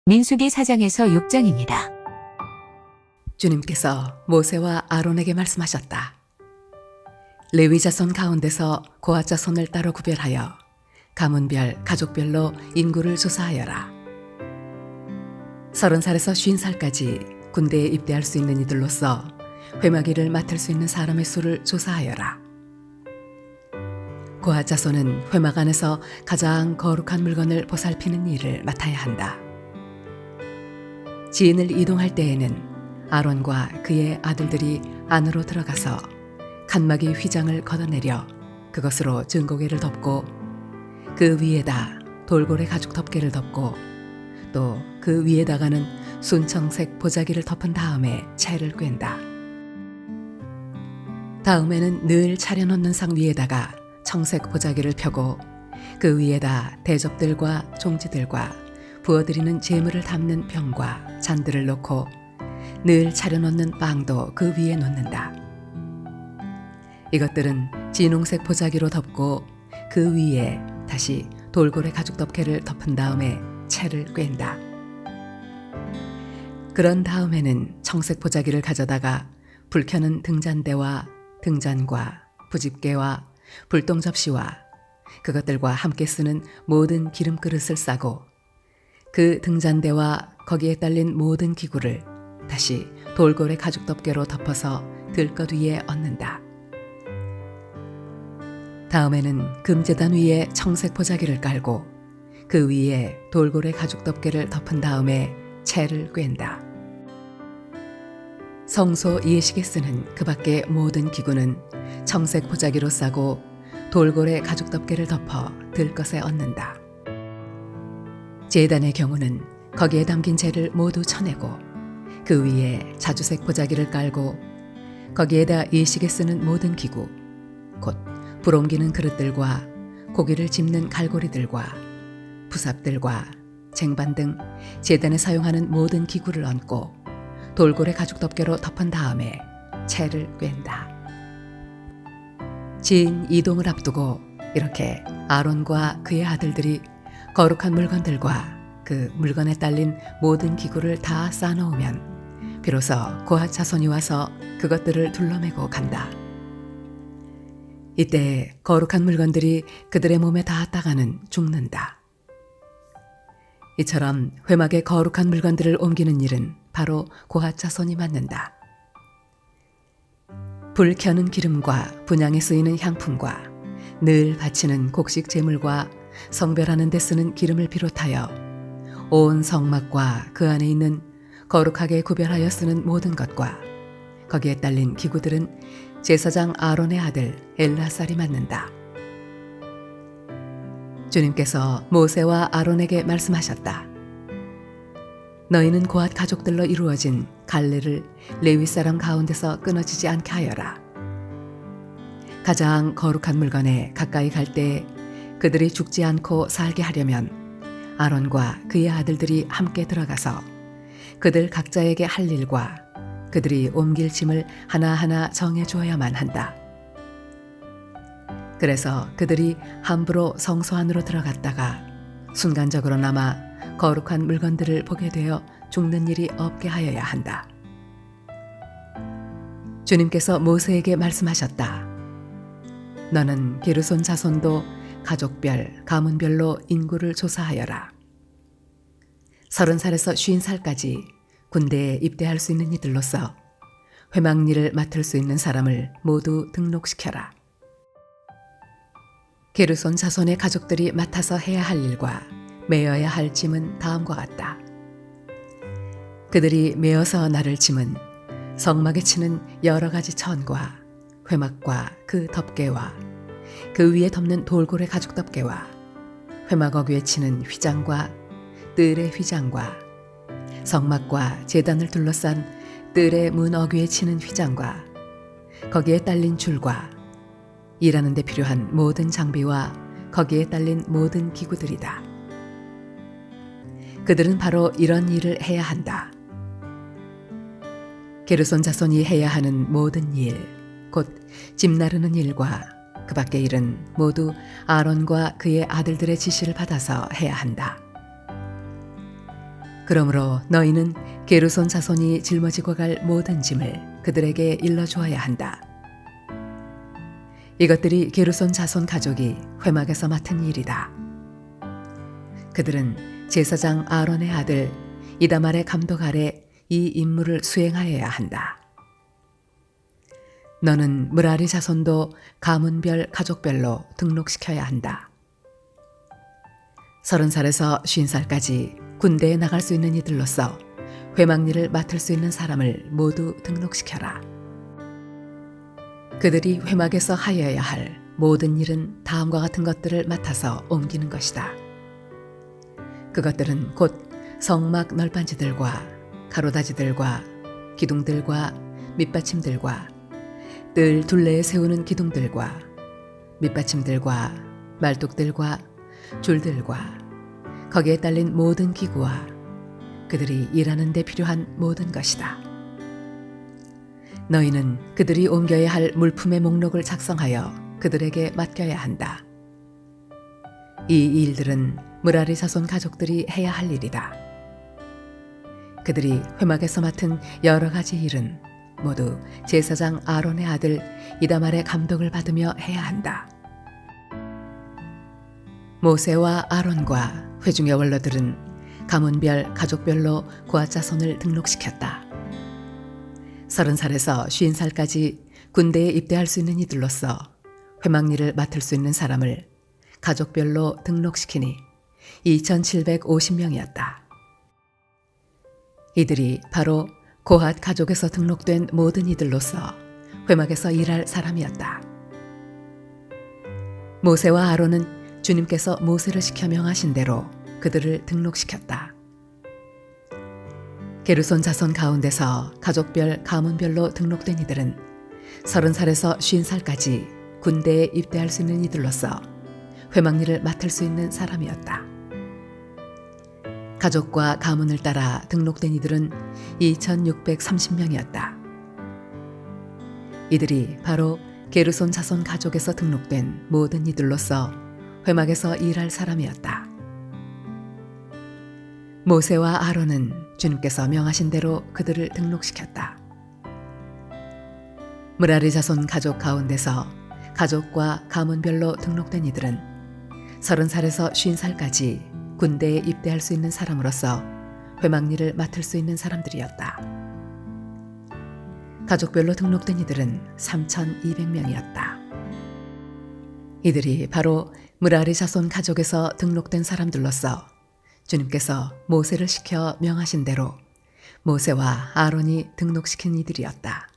민수기 4장에서 6장입니다. 주님께서 모세와 아론에게 말씀하셨다. 레위 자손 가운데서 고핫 자손을 따로 구별하여 가문별, 가족별로 인구를 조사하여라. 30살에서 50살까지 군대에 입대할 수 있는 이들로서 회마기를 맡을 수 있는 사람의 수를 조사하여라. 고핫 자손은 회막 안에서 가장 거룩한 물건을 보살피는 일을 맡아야 한다. 지인을 이동할 때에는 아론과 그의 아들들이 안으로 들어가서 칸막이 휘장을 걷어내려 그것으로 증거궤를 덮고 그 위에다 돌고래 가죽 덮개를 덮고 또 그 위에다가는 순청색 보자기를 덮은 다음에 채를 꿰다. 다음에는 늘 차려놓는 상 위에다가 청색 보자기를 펴고 그 위에다 대접들과 종지들과 부어드리는 제물을 담는 병과 잔들을 놓고 늘 차려놓는 빵도 그 위에 놓는다. 이것들은 진홍색 보자기로 덮고 그 위에 다시 돌고래 가죽 덮개를 덮은 다음에 채를 꿰다. 그런 다음에는 청색 보자기를 가져다가 불 켜는 등잔대와 등잔과 부집개와 불똥 접시와 그것들과 함께 쓰는 모든 기름 그릇을 싸고 그 등잔대와 거기에 딸린 모든 기구를 다시 돌고래 가죽 덮개로 덮어서 들것 위에 얹는다. 다음에는 금제단 위에 청색 보자기를 깔고 그 위에 돌고래 가죽 덮개를 덮은 다음에 채를 꿰다. 성소 예식에 쓰는 그 밖의 모든 기구는 청색 보자기로 싸고 돌고래 가죽 덮개를 덮어 들것에 얹는다. 제단의 경우는 거기에 담긴 재를 모두 쳐내고 그 위에 자주색 보자기를 깔고 거기에다 예식에 쓰는 모든 기구, 곧 불 옮기는 그릇들과 고기를 집는 갈고리들과 부삽들과 쟁반 등 제단에 사용하는 모든 기구를 얹고 돌고래 가죽 덮개로 덮은 다음에 채를 꿰다. 지인 이동을 앞두고 이렇게 아론과 그의 아들들이 거룩한 물건들과 그 물건에 딸린 모든 기구를 다 쌓아놓으면 비로소 고핫 자손이 와서 그것들을 둘러매고 간다. 이때 거룩한 물건들이 그들의 몸에 닿았다가는 죽는다. 이처럼 회막의 거룩한 물건들을 옮기는 일은 바로 고핫 자손이 맡는다. 불 켜는 기름과 분향에 쓰이는 향품과 늘 바치는 곡식 제물과 성별하는 데 쓰는 기름을 비롯하여 온 성막과 그 안에 있는 거룩하게 구별하여 쓰는 모든 것과 거기에 딸린 기구들은 제사장 아론의 아들 엘라살이 맡는다. 주님께서 모세와 아론에게 말씀하셨다. 너희는 고핫 가족들로 이루어진 갈래를 레위 사람 가운데서 끊어지지 않게 하여라. 가장 거룩한 물건에 가까이 갈 때 그들이 죽지 않고 살게 하려면 아론과 그의 아들들이 함께 들어가서 그들 각자에게 할 일과 그들이 옮길 짐을 하나하나 정해 주어야만 한다. 그래서 그들이 함부로 성소 안으로 들어갔다가 순간적으로나마 거룩한 물건들을 보게 되어 죽는 일이 없게 하여야 한다. 주님께서 모세에게 말씀하셨다. 너는 게르손 자손도 가족별, 가문별로 인구를 조사하여라. 30살에서 50살까지 군대에 입대할 수 있는 이들로서 회막 일을 맡을 수 있는 사람을 모두 등록시켜라. 게르손 자손의 가족들이 맡아서 해야 할 일과 메어야 할 짐은 다음과 같다. 그들이 메어서 나를 짐은 성막에 치는 여러 가지 천과 회막과 그 덮개와 그 위에 덮는 돌고래 가죽 덮개와 회막 어귀에 치는 휘장과 뜰의 휘장과 성막과 제단을 둘러싼 뜰의 문 어귀에 치는 휘장과 거기에 딸린 줄과 일하는 데 필요한 모든 장비와 거기에 딸린 모든 기구들이다. 그들은 바로 이런 일을 해야 한다. 게르손 자손이 해야 하는 모든 일, 곧 집 나르는 일과 그 밖의 일은 모두 아론과 그의 아들들의 지시를 받아서 해야 한다. 그러므로 너희는 게르손 자손이 짊어지고 갈 모든 짐을 그들에게 일러 주어야 한다. 이것들이 게르손 자손 가족이 회막에서 맡은 일이다. 그들은 제사장 아론의 아들 이다말의 감독 아래 이 임무를 수행하여야 한다. 너는 므라리 자손도 가문별 가족별로 등록시켜야 한다. 30살에서 50살까지 군대에 나갈 수 있는 이들로서 회막일을 맡을 수 있는 사람을 모두 등록시켜라. 그들이 회막에서 하여야 할 모든 일은 다음과 같은 것들을 맡아서 옮기는 것이다. 그것들은 곧 성막 널빤지들과 가로다지들과 기둥들과 밑받침들과 뜰 둘레에 세우는 기둥들과 밑받침들과 말뚝들과 줄들과 거기에 딸린 모든 기구와 그들이 일하는 데 필요한 모든 것이다. 너희는 그들이 옮겨야 할 물품의 목록을 작성하여 그들에게 맡겨야 한다. 이 일들은 므라리 자손 가족들이 해야 할 일이다. 그들이 회막에서 맡은 여러 가지 일은 모두 제사장 아론의 아들 이다말의 감독을 받으며 해야 한다. 모세와 아론과 회중의 원로들은 가문별 가족별로 고앗 자손을 등록시켰다. 30살에서 50살까지 군대에 입대할 수 있는 이들로서 회막일을 맡을 수 있는 사람을 가족별로 등록시키니 2750명이었다. 이들이 바로 고앗 가족에서 등록된 모든 이들로서 회막에서 일할 사람이었다. 모세와 아론은 주님께서 모세를 시켜 명하신 대로 그들을 등록시켰다. 게르손 자손 가운데서 가족별 가문별로 등록된 이들은 30살에서 50살까지 군대에 입대할 수 있는 이들로서 회막일을 맡을 수 있는 사람이었다. 가족과 가문을 따라 등록된 이들은 2630명이었다. 이들이 바로 게르손 자손 가족에서 등록된 모든 이들로서 회막에서 일할 사람이었다. 모세와 아론은 주님께서 명하신 대로 그들을 등록시켰다. 므라리 자손 가족 가운데서 가족과 가문별로 등록된 이들은 30살에서 50살까지 군대에 입대할 수 있는 사람으로서 회막일을 맡을 수 있는 사람들이었다. 가족별로 등록된 이들은 3200명이었다. 이들이 바로 므라리 자손 가족에서 등록된 사람들로서 주님께서 모세를 시켜 명하신 대로 모세와 아론이 등록시킨 이들이었다.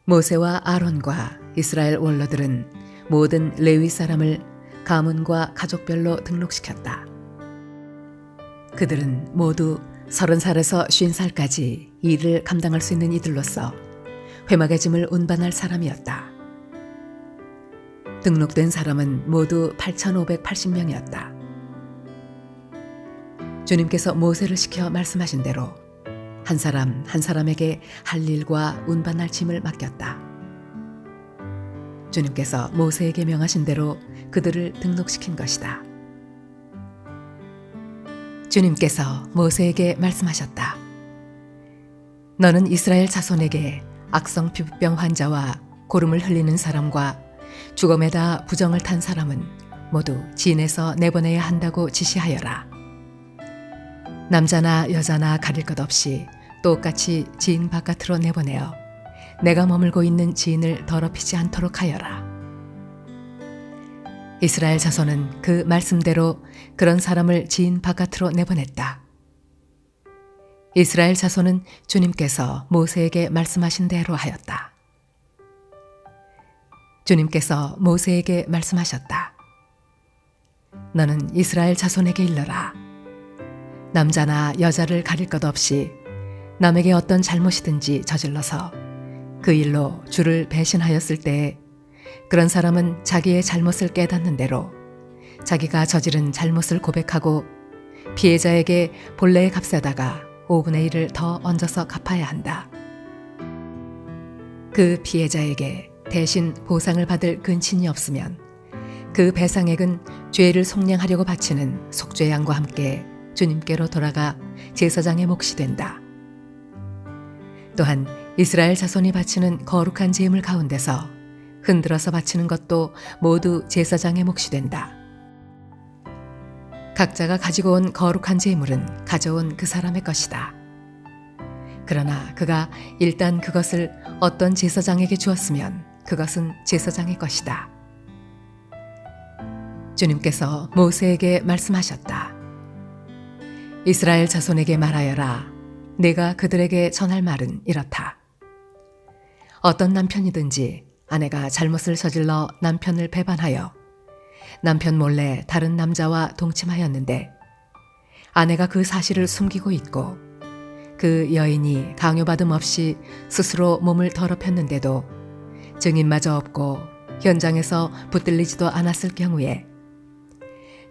모세와 아론과 이스라엘 원로들은 모든 레위 사람을 가문과 가족별로 등록시켰다. 그들은 모두 30살에서 50살까지 일을 감당할 수 있는 이들로서 회막의 짐을 운반할 사람이었다. 등록된 사람은 모두 8580명이었다. 주님께서 모세를 시켜 말씀하신 대로 한 사람 한 사람에게 할 일과 운반할 짐을 맡겼다. 주님께서 모세에게 명하신 대로 그들을 등록시킨 것이다. 주님께서 모세에게 말씀하셨다. 너는 이스라엘 자손에게 악성 피부병 환자와 고름을 흘리는 사람과 죽음에다 부정을 탄 사람은 모두 진에서 내보내야 한다고 지시하여라. 남자나 여자나 가릴 것 없이 똑같이 진 바깥으로 내보내어 내가 머물고 있는 진을 더럽히지 않도록 하여라. 이스라엘 자손은 그 말씀대로 그런 사람을 진 바깥으로 내보냈다. 이스라엘 자손은 주님께서 모세에게 말씀하신 대로 하였다. 주님께서 모세에게 말씀하셨다. 너는 이스라엘 자손에게 일러라. 남자나 여자를 가릴 것 없이 남에게 어떤 잘못이든지 저질러서 그 일로 주를 배신하였을 때에 그런 사람은 자기의 잘못을 깨닫는 대로 자기가 저지른 잘못을 고백하고 피해자에게 본래의 값에다가 5분의 1을 더 얹어서 갚아야 한다. 그 피해자에게 대신 보상을 받을 근친이 없으면 그 배상액은 죄를 속량하려고 바치는 속죄양과 함께 주님께로 돌아가 제사장의 몫이 된다. 또한 이스라엘 자손이 바치는 거룩한 제물 가운데서 흔들어서 바치는 것도 모두 제사장의 몫이 된다. 각자가 가지고 온 거룩한 제물은 가져온 그 사람의 것이다. 그러나 그가 일단 그것을 어떤 제사장에게 주었으면 그것은 제사장의 것이다. 주님께서 모세에게 말씀하셨다. 이스라엘 자손에게 말하여라. 내가 그들에게 전할 말은 이렇다. 어떤 남편이든지 아내가 잘못을 저질러 남편을 배반하여 남편 몰래 다른 남자와 동침하였는데 아내가 그 사실을 숨기고 있고 그 여인이 강요받음 없이 스스로 몸을 더럽혔는데도 증인마저 없고 현장에서 붙들리지도 않았을 경우에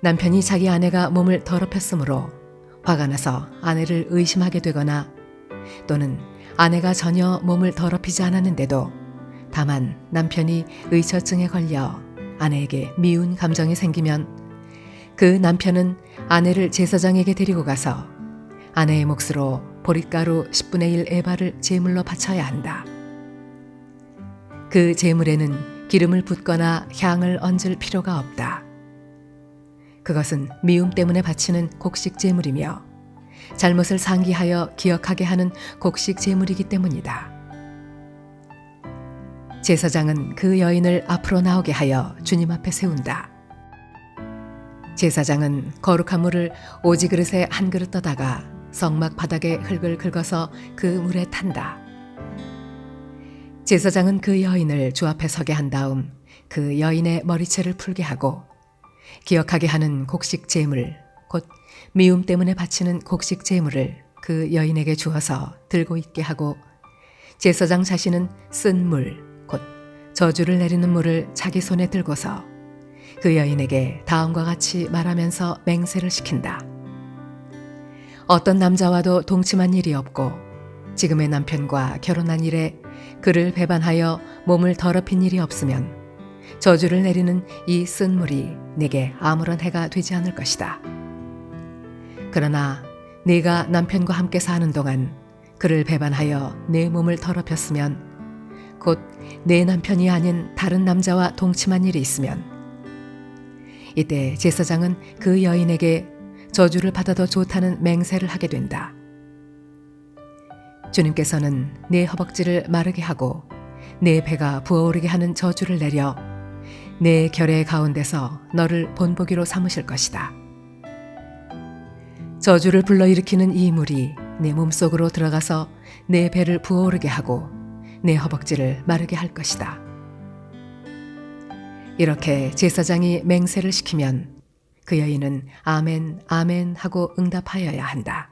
남편이 자기 아내가 몸을 더럽혔으므로 화가 나서 아내를 의심하게 되거나 또는 아내가 전혀 몸을 더럽히지 않았는데도 다만 남편이 의처증에 걸려 아내에게 미운 감정이 생기면 그 남편은 아내를 제사장에게 데리고 가서 아내의 몫으로 보릿가루 10분의 1 에바를 제물로 바쳐야 한다. 그 제물에는 기름을 붓거나 향을 얹을 필요가 없다. 그것은 미움 때문에 바치는 곡식 제물이며 잘못을 상기하여 기억하게 하는 곡식 제물이기 때문이다. 제사장은 그 여인을 앞으로 나오게 하여 주님 앞에 세운다. 제사장은 거룩한 물을 오지 그릇에 한 그릇 떠다가 성막 바닥에 흙을 긁어서 그 물에 탄다. 제사장은 그 여인을 주 앞에 서게 한 다음 그 여인의 머리채를 풀게 하고 기억하게 하는 곡식 제물, 곧 미움 때문에 바치는 곡식 제물을 그 여인에게 주어서 들고 있게 하고 제사장 자신은 쓴 물, 곧 저주를 내리는 물을 자기 손에 들고서 그 여인에게 다음과 같이 말하면서 맹세를 시킨다. 어떤 남자와도 동침한 일이 없고 지금의 남편과 결혼한 이래 그를 배반하여 몸을 더럽힌 일이 없으면 저주를 내리는 이 쓴 물이 내게 아무런 해가 되지 않을 것이다. 그러나 네가 남편과 함께 사는 동안 그를 배반하여 내 몸을 더럽혔으면 곧 내 남편이 아닌 다른 남자와 동침한 일이 있으면 이때 제사장은 그 여인에게 저주를 받아도 좋다는 맹세를 하게 된다. 주님께서는 내 허벅지를 마르게 하고 내 배가 부어오르게 하는 저주를 내려 내 결의 가운데서 너를 본보기로 삼으실 것이다. 저주를 불러일으키는 이 물이 내 몸속으로 들어가서 내 배를 부어오르게 하고 내 허벅지를 마르게 할 것이다. 이렇게 제사장이 맹세를 시키면 그 여인은 아멘, 아멘 하고 응답하여야 한다.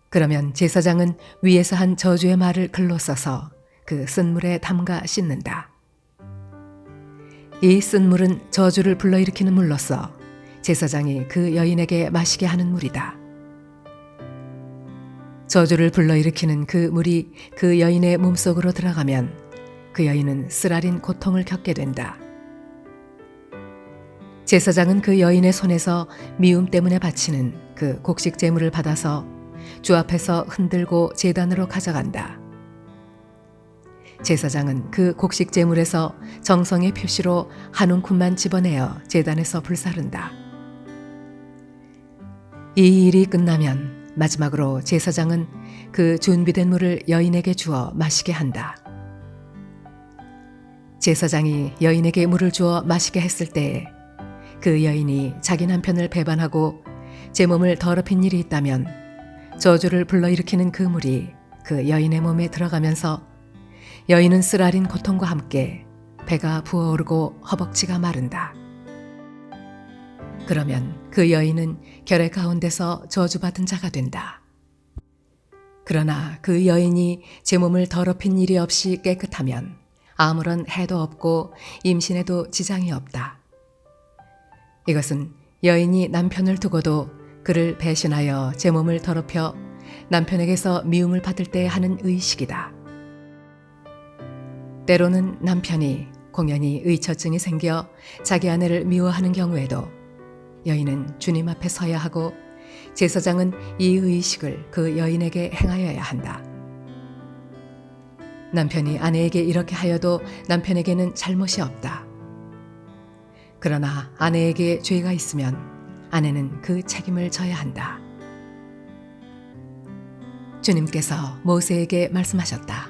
그러면 제사장은 위에서 한 저주의 말을 글로 써서 그 쓴 물에 담가 씻는다. 이 쓴 물은 저주를 불러일으키는 물로서 제사장이 그 여인에게 마시게 하는 물이다. 저주를 불러일으키는 그 물이 그 여인의 몸속으로 들어가면 그 여인은 쓰라린 고통을 겪게 된다. 제사장은 그 여인의 손에서 미움 때문에 바치는 그 곡식 제물을 받아서 주 앞에서 흔들고 제단으로 가져간다. 제사장은 그 곡식 제물에서 정성의 표시로 한 움큼만 집어내어 제단에서 불사른다. 이 일이 끝나면 마지막으로 제사장은 그 준비된 물을 여인에게 주어 마시게 한다. 제사장이 여인에게 물을 주어 마시게 했을 때에 그 여인이 자기 남편을 배반하고 제 몸을 더럽힌 일이 있다면 저주를 불러일으키는 그 물이 그 여인의 몸에 들어가면서 여인은 쓰라린 고통과 함께 배가 부어오르고 허벅지가 마른다. 그러면 그 여인은 결의 가운데서 저주받은 자가 된다. 그러나 그 여인이 제 몸을 더럽힌 일이 없이 깨끗하면 아무런 해도 없고 임신에도 지장이 없다. 이것은 여인이 남편을 두고도 그를 배신하여 제 몸을 더럽혀 남편에게서 미움을 받을 때 하는 의식이다. 때로는 남편이 공연히 의처증이 생겨 자기 아내를 미워하는 경우에도 여인은 주님 앞에 서야 하고 제사장은 이 의식을 그 여인에게 행하여야 한다. 남편이 아내에게 이렇게 하여도 남편에게는 잘못이 없다. 그러나 아내에게 죄가 있으면 아내는 그 책임을 져야 한다. 주님께서 모세에게 말씀하셨다.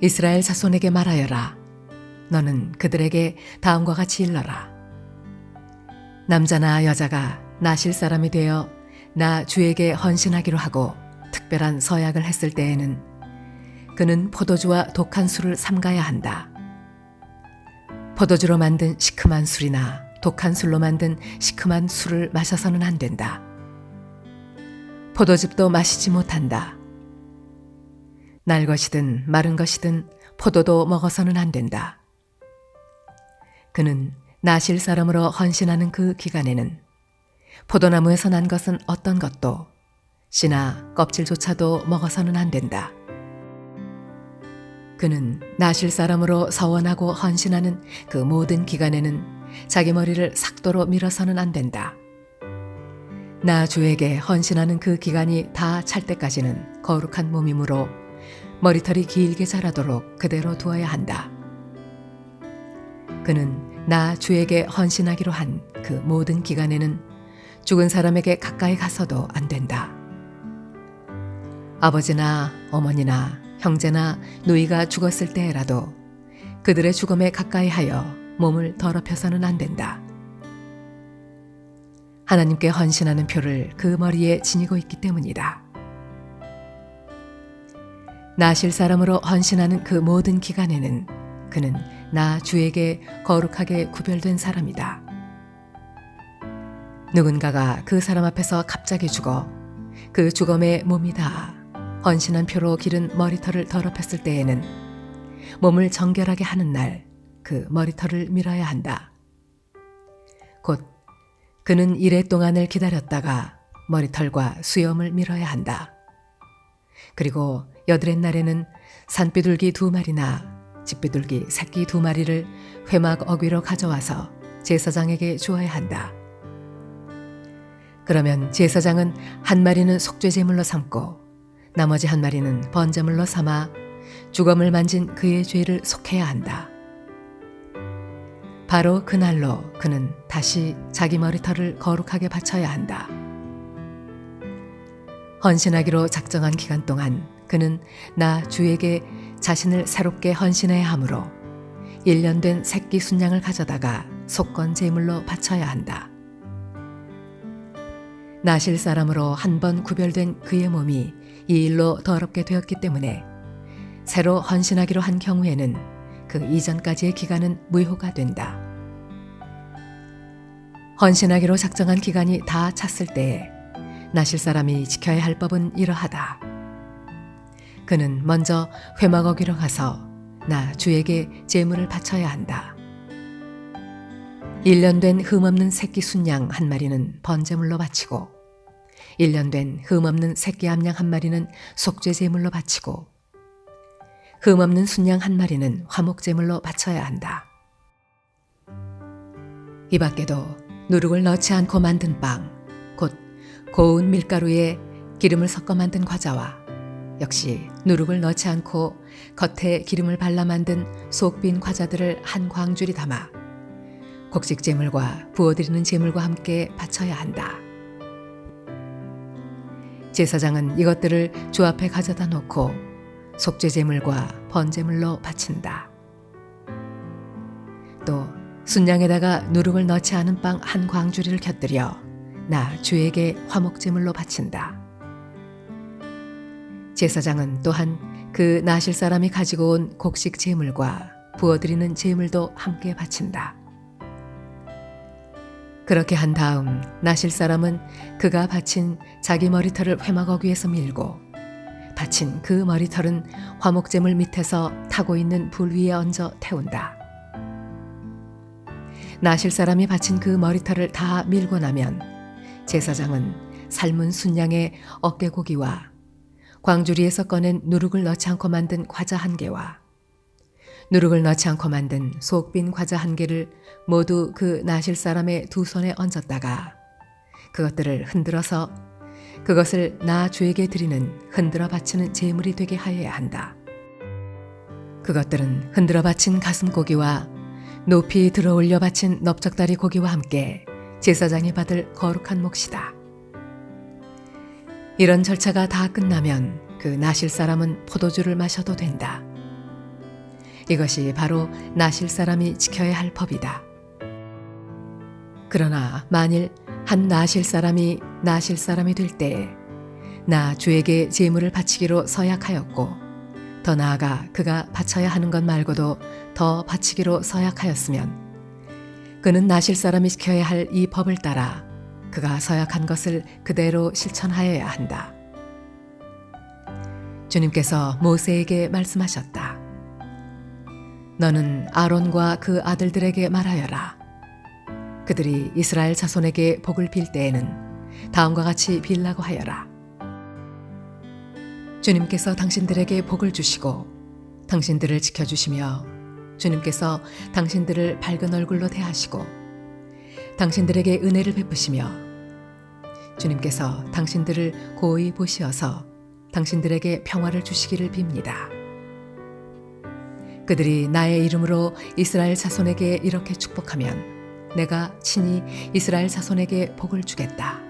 이스라엘 자손에게 말하여라. 너는 그들에게 다음과 같이 일러라. 남자나 여자가 나실 사람이 되어 나 주에게 헌신하기로 하고 특별한 서약을 했을 때에는 그는 포도주와 독한 술을 삼가야 한다. 포도주로 만든 시큼한 술이나 독한 술로 만든 시큼한 술을 마셔서는 안 된다. 포도즙도 마시지 못한다. 날 것이든 마른 것이든 포도도 먹어서는 안 된다. 그는 나실 사람으로 헌신하는 그 기간에는 포도나무에서 난 것은 어떤 것도 씨나 껍질조차도 먹어서는 안 된다. 그는 나실 사람으로 서원하고 헌신하는 그 모든 기간에는 자기 머리를 삭도로 밀어서는 안 된다. 나 주에게 헌신하는 그 기간이 다 찰 때까지는 거룩한 몸이므로 머리털이 길게 자라도록 그대로 두어야 한다. 그는 나 주에게 헌신하기로 한 그 모든 기간에는 죽은 사람에게 가까이 가서도 안 된다. 아버지나 어머니나 형제나 누이가 죽었을 때라도 그들의 죽음에 가까이 하여 몸을 더럽혀서는 안 된다. 하나님께 헌신하는 표를 그 머리에 지니고 있기 때문이다. 나실 사람으로 헌신하는 그 모든 기간에는 그는 나 주에게 거룩하게 구별된 사람이다. 누군가가 그 사람 앞에서 갑자기 죽어 그 죽음의 몸이 다 헌신한 표로 기른 머리털을 더럽혔을 때에는 몸을 정결하게 하는 날 그 머리털을 밀어야 한다. 곧 그는 이래 동안을 기다렸다가 머리털과 수염을 밀어야 한다. 그리고 여드렛 날에는 산비둘기 2마리나 집비둘기 새끼 2마리를 회막 어귀로 가져와서 제사장에게 주어야 한다. 그러면 제사장은 한 마리는 속죄제물로 삼고 나머지 한 마리는 번제물로 삼아 주검을 만진 그의 죄를 속해야 한다. 바로 그날로 그는 다시 자기 머리털을 거룩하게 바쳐야 한다. 헌신하기로 작정한 기간 동안 그는 나 주에게 자신을 새롭게 헌신해야 하므로 1년 된 새끼 순양을 가져다가 속건 제물로 바쳐야 한다. 나실 사람으로 한 번 구별된 그의 몸이 이 일로 더럽게 되었기 때문에 새로 헌신하기로 한 경우에는 그 이전까지의 기간은 무효가 된다. 헌신하기로 작정한 기간이 다 찼을 때에 나실 사람이 지켜야 할 법은 이러하다. 그는 먼저 회막 어귀로 가서 나 주에게 제물을 바쳐야 한다. 1년 된 흠없는 새끼 순양 한 마리는 번제물로 바치고 1년 된 흠없는 새끼 암양 한 마리는 속죄 제물로 바치고 흠없는 순양 한 마리는 화목 제물로 바쳐야 한다. 이 밖에도 누룩을 넣지 않고 만든 빵, 곧 고운 밀가루에 기름을 섞어 만든 과자와 역시 누룩을 넣지 않고 겉에 기름을 발라 만든 속 빈 과자들을 한 광줄이 담아 곡식 제물과 부어드리는 제물과 함께 바쳐야 한다. 제사장은 이것들을 주 앞에 가져다 놓고 속죄 제물과 번제물로 바친다. 또 순양에다가 누룩을 넣지 않은 빵 한 광주리를 곁들여 나 주에게 화목 제물로 바친다. 제사장은 또한 그 나실 사람이 가지고 온 곡식 제물과 부어드리는 제물도 함께 바친다. 그렇게 한 다음 나실 사람은 그가 바친 자기 머리털을 회막 어귀에서 밀고 바친 그 머리털은 화목제물 밑에서 타고 있는 불 위에 얹어 태운다. 나실 사람이 바친 그 머리털을 다 밀고 나면 제사장은 삶은 순양의 어깨고기와 광주리에서 꺼낸 누룩을 넣지 않고 만든 과자 1개와 누룩을 넣지 않고 만든 속빈 과자 1개를 모두 그 나실 사람의 2손에 얹었다가 그것들을 흔들어서 그것을 나 주에게 드리는 흔들어 바치는 제물이 되게 하여야 한다. 그것들은 흔들어 바친 가슴고기와 높이 들어 올려 바친 넓적다리 고기와 함께 제사장이 받을 거룩한 몫이다. 이런 절차가 다 끝나면 그 나실 사람은 포도주를 마셔도 된다. 이것이 바로 나실 사람이 지켜야 할 법이다. 그러나 만일 한 나실 사람이 될 때에 나 주에게 제물을 바치기로 서약하였고 더 나아가 그가 바쳐야 하는 것 말고도 더 바치기로 서약하였으면 그는 나실 사람이 지켜야 할 이 법을 따라 그가 서약한 것을 그대로 실천하여야 한다. 주님께서 모세에게 말씀하셨다. 너는 아론과 그 아들들에게 말하여라. 그들이 이스라엘 자손에게 복을 빌 때에는 다음과 같이 빌라고 하여라. 주님께서 당신들에게 복을 주시고 당신들을 지켜주시며 주님께서 당신들을 밝은 얼굴로 대하시고 당신들에게 은혜를 베푸시며 주님께서 당신들을 고이 보시어서 당신들에게 평화를 주시기를 빕니다. 그들이 나의 이름으로 이스라엘 자손에게 이렇게 축복하면 내가 친히 이스라엘 자손에게 복을 주겠다.